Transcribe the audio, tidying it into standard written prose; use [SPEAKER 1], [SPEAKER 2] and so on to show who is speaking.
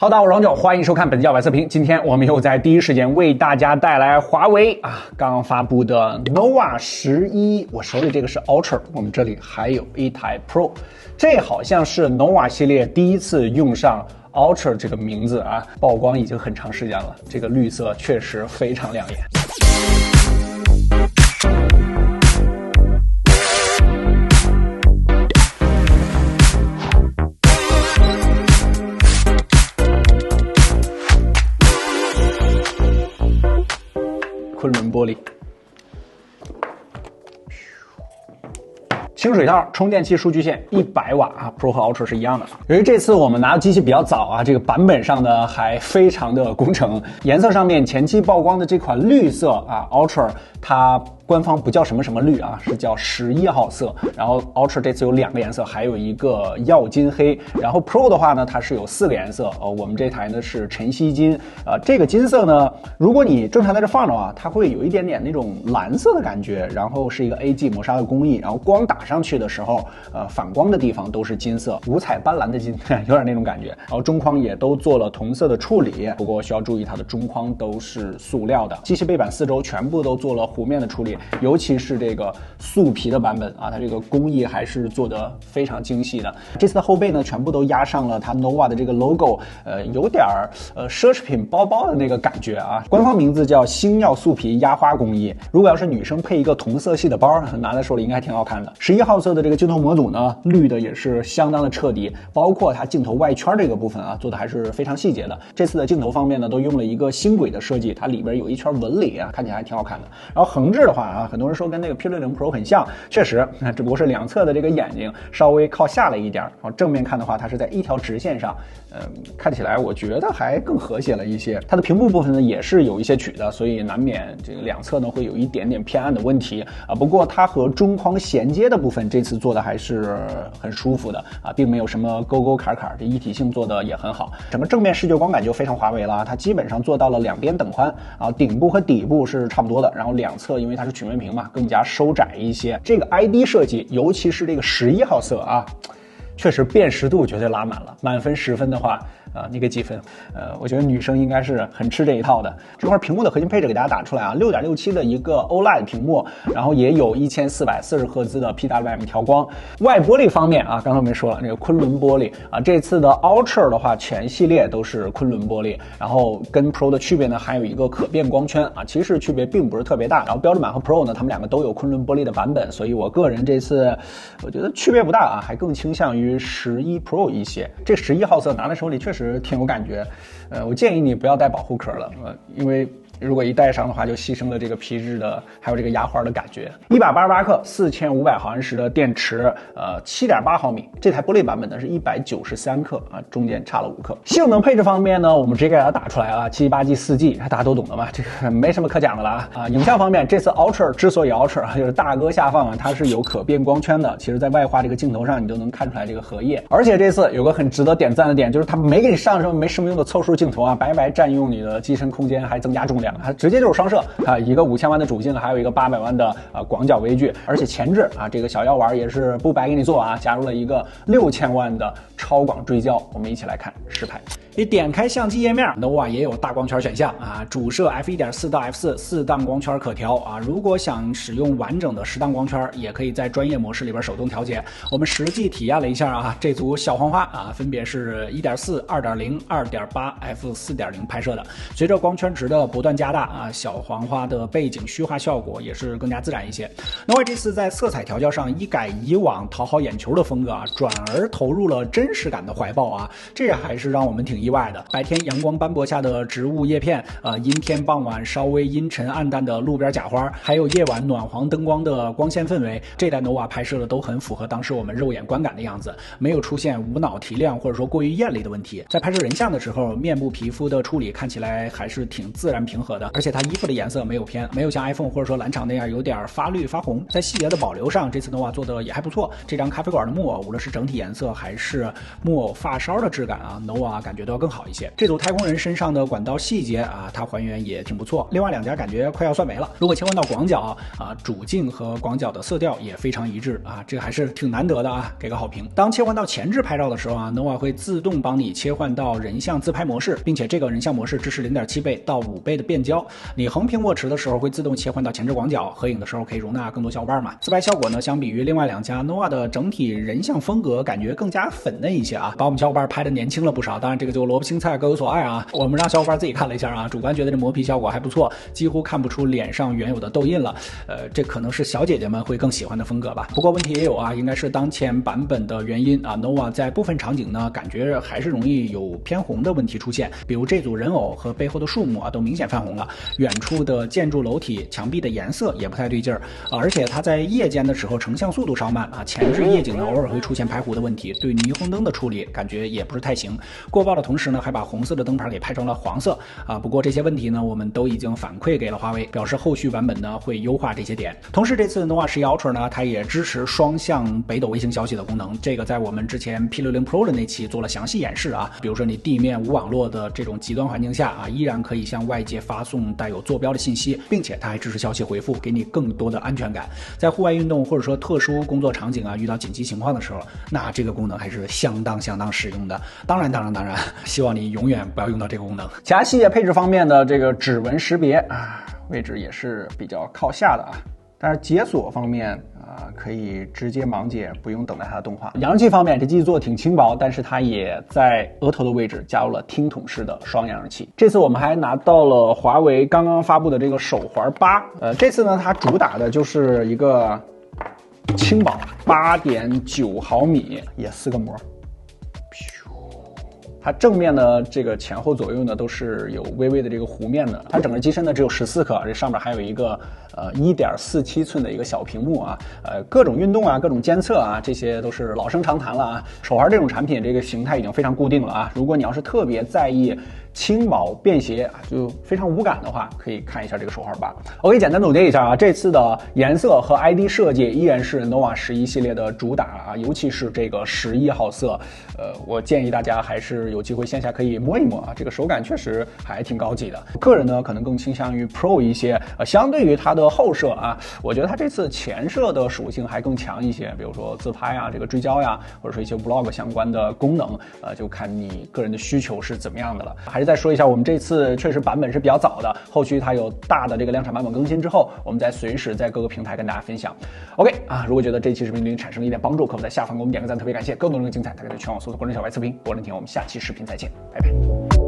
[SPEAKER 1] 好的，我是王九，欢迎收看本期小白测评。今天我们又在第一时间为大家带来华为刚发布的 nova 11，我手里这个是 Ultra， 我们这里还有一台 Pro， 这好像是 nova 系列第一次用上 Ultra 这个名字啊，曝光已经很长时间了，这个绿色确实非常亮眼。昆仑玻璃，清水套，充电器数据线100瓦啊 ，Pro 和 Ultra 是一样的。由于这次我们拿的机器比较早啊，这个版本上呢还非常的工程。颜色上面前期曝光的这款绿色啊 ，Ultra 它官方不叫什么什么绿啊，是叫11号色。然后 Ultra 这次有2个颜色，还有一个耀金黑。然后 Pro 的话呢，它是有4个颜色。我们这台呢是晨曦金。这个金色呢，如果你正常在这放着啊，它会有一点点那种蓝色的感觉。然后是一个 AG 磨砂的工艺，然后光打上去的时候，反光的地方都是金色，五彩斑斓的金，有点那种感觉。然后中框也都做了同色的处理，不过需要注意它的中框都是塑料的。机器背板4周全部都做了弧面的处理。尤其是这个素皮的版本啊，它这个工艺还是做得非常精细的。这次的后背呢，全部都压上了它 nova 的这个 logo， 有点奢侈品包包的那个感觉啊。官方名字叫星耀素皮压花工艺。如果要是女生配一个同色系的包，拿在手里应该挺好看的。11号色的这个镜头模组呢，绿的也是相当的彻底，包括它镜头外圈这个部分啊，做的还是非常细节的。这次的镜头方面呢，都用了一个星轨的设计，它里边有一圈纹理啊，看起来还挺好看的。然后横置的话很多人说跟那个 P60 Pro 很像，确实，只不过是两侧的这个眼睛稍微靠下了一点。然后正面看的话，它是在一条直线上，看起来我觉得还更和谐了一些。它的屏幕部分呢也是有一些曲的，所以难免这个两侧呢会有一点点偏暗的问题啊。不过它和中框衔接的部分这次做的还是很舒服的啊，并没有什么沟沟坎坎，这一体性做的也很好。整个正面视觉观感就非常华为了，它基本上做到了两边等宽啊，顶部和底部是差不多的，然后两侧因为它是曲面屏嘛，更加收窄一些。这个 ID 设计，尤其是这个11号色啊，确实辨识度绝对拉满了。满分10分的话，你给几分？我觉得女生应该是很吃这一套的。这块屏幕的核心配置给大家打出来啊，6.67的一个 OLED 屏幕，然后也有1440赫兹的 PWM 调光。外玻璃方面啊，刚才我们说了，这个昆仑玻璃啊，这次的 Ultra 的话，全系列都是昆仑玻璃。然后跟 Pro 的区别呢，还有一个可变光圈啊，其实区别并不是特别大。然后标准版和 Pro 呢，他们2个都有昆仑玻璃的版本，所以我个人这次我觉得区别不大啊，还更倾向于11 Pro 一些。这11号色拿在手里确实挺有感觉，我建议你不要带保护壳了，因为如果一戴上的话，就牺牲了这个皮质的，还有这个压花的感觉。188克，4500毫安时的电池，7.8毫米。这台玻璃版本呢是193克啊，中间差了5克。性能配置方面呢，我们直接给大家打出来啊，788G 4G， 大家都懂的嘛，这个没什么可讲的了啊。影像方面，这次 Ultra 之所以 Ultra 就是大哥下放啊，它是有可变光圈的。其实，在外画这个镜头上，你都能看出来这个荷叶。而且这次有个很值得点赞的点，就是它没给你上什么没什么用的凑数镜头啊，白白占用你的机身空间，还增加重量。它直接就是双摄啊，一个5000万的主镜，还有一个800万的广角微距，而且前置啊，这个小药丸也是不白给你做啊，加入了一个6000万的超广追焦。我们一起来看实拍。你点开相机页面 ，nova 也有大光圈选项啊，主摄 f1.4 到 f4 4档光圈可调啊。如果想使用完整的10档光圈，也可以在专业模式里边手动调节。我们实际体验了一下啊，这组小黄花啊，分别是 1.4、2.0、2.8、f4.0 拍摄的。随着光圈值的不断加大啊，小黄花的背景虚化效果也是更加自然一些。nova 这次在色彩调教上一改以往讨好眼球的风格啊，转而投入了真实感的怀抱啊，这还是让我们挺意外的。白天阳光斑驳下的植物叶片，阴天傍晚稍微阴沉暗淡的路边假花，还有夜晚暖黄灯光的光线氛围，这代 nova 拍摄的都很符合当时我们肉眼观感的样子，没有出现无脑提亮或者说过于艳丽的问题。在拍摄人像的时候，面部皮肤的处理看起来还是挺自然平和的，而且它衣服的颜色没有偏，没有像 iPhone 或者说蓝厂那样有点发绿发红。在细节的保留上，这次 nova 做的也还不错。这张咖啡馆的木偶，无论是整体颜色还是木偶发梢的质感啊，nova 感觉都要更好一些。这组太空人身上的管道细节啊，它还原也挺不错。另外2家感觉快要算没了。如果切换到广角啊，主镜和广角的色调也非常一致啊，这个还是挺难得的啊，给个好评。当切换到前置拍照的时候啊 ，Nova 会自动帮你切换到人像自拍模式，并且这个人像模式支持0.7倍到5倍的变焦。你横屏握持的时候会自动切换到前置广角，合影的时候可以容纳更多小伙伴嘛。自拍效果呢，相比于另外2家 Nova 的整体人像风格感觉更加粉嫩一些啊，把我们小伙伴拍的年轻了不少。当然这个就萝卜青菜各有所爱啊，我们让小伙伴自己看了一下啊，主观觉得这磨皮效果还不错，几乎看不出脸上原有的痘印了。这可能是小姐姐们会更喜欢的风格吧。不过问题也有啊，应该是当前版本的原因啊 ，Nova 在部分场景呢，感觉还是容易有偏红的问题出现，比如这组人偶和背后的树木啊，都明显泛红了。远处的建筑楼体墙壁的颜色也不太对劲儿，而且它在夜间的时候成像速度稍慢啊，前置夜景呢偶尔会出现排糊的问题，对霓虹灯的处理感觉也不是太行。过曝的同时呢，还把红色的灯牌给拍成了黄色啊。不过这些问题呢，我们都已经反馈给了华为，表示后续版本呢会优化这些点。同时这次 Nova 11 Ultra 呢，它也支持双向北斗卫星消息的功能，这个在我们之前 P60 Pro 的那期做了详细演示啊。比如说你地面无网络的这种极端环境下啊，依然可以向外界发送带有坐标的信息，并且它还支持消息回复，给你更多的安全感。在户外运动或者说特殊工作场景啊，遇到紧急情况的时候，那这个功能还是相当实用的。当然，希望你永远不要用到这个功能。其他细节配置方面的这个指纹识别啊，位置也是比较靠下的啊。但是解锁方面可以直接盲解，不用等待它的动画。扬声器方面，这机器做的挺轻薄，但是它也在额头的位置加入了听筒式的双扬声器。这次我们还拿到了华为刚刚发布的这个手环8，这次呢它主打的就是一个轻薄8.9毫米，也4个膜。它正面的这个前后左右呢都是有微微的这个弧面的，它整个机身呢只有14克，这上面还有一个1.47寸的一个小屏幕啊，各种运动啊，各种监测啊，这些都是老生常谈了啊。手环这种产品这个形态已经非常固定了啊，如果你要是特别在意轻薄便携啊，就非常无感的话，可以看一下这个手环8。OK， 简单总结一下啊，这次的颜色和 ID 设计依然是 Nova 11系列的主打啊，尤其是这个11号色，我建议大家还是有机会线下可以摸一摸啊，这个手感确实还挺高级的。个人呢可能更倾向于 Pro 一些，相对于它的后摄啊，我觉得它这次前摄的属性还更强一些，比如说自拍啊，这个追焦呀，或者说一些 Vlog 相关的功能，就看你个人的需求是怎么样的了。还是再说一下，我们这次确实版本是比较早的，后续它有大的这个量产版本更新之后，我们再随时在各个平台跟大家分享。OK 啊，如果觉得这期视频对你产生了一点帮助，可否在下方给我们点个赞，特别感谢。更多的精彩，大家在全网搜索国人小白测评，我是天，我们下期视频再见，拜拜。